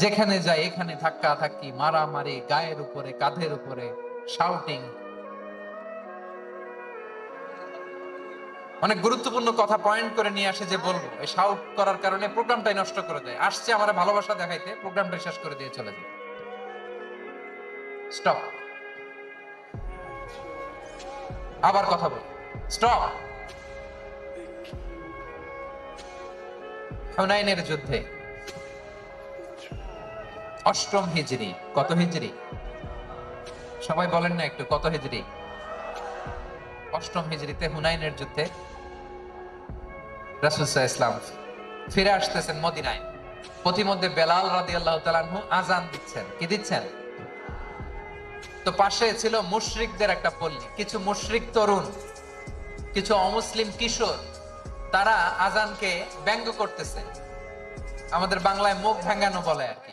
যেখানে যায় এখানে ধাক্কা ধাক্কি, মারামারি, গায়ের উপরে কাঁধের উপরে শাউটিং। অনেক গুরুত্বপূর্ণ কথা পয়েন্ট করে নিয়ে আসে যে বলবো, এই শাউট করার কারণে প্রোগ্রামটাই নষ্ট করে দেয়। আসছে আমার ভালোবাসা দেখাইতে, প্রোগ্রামটা শেষ করে দিয়ে চলে যায়। স্টপ। আবার কথা বল, স্টপ। হুনাইনের যুদ্ধে অষ্টম হিজরি, কত হিজরি সবাই বলেন না একটু, কত হিজরি? অষ্টম হিজরিতে হুনাইনের যুদ্ধে রাসূল সাল্লাল্লাহু আলাইহি ওয়াসাল্লাম ফিরে আসতেছেন মদিনায়। পথিমধ্যে বেলাল রাদিয়াল্লাহু তাআলা আনহু আযান দিচ্ছেন। কি দিচ্ছেন? তো পাশে ছিল মুশরিকদের একটা পল্লী, কিছু মুশরিক তরুণ, কিছু অমুসলিম কিশোর, তারা আযানকে ব্যঙ্গ করতেছে। আমাদের বাংলায় মুখ ভাঙানো বলে আর কি।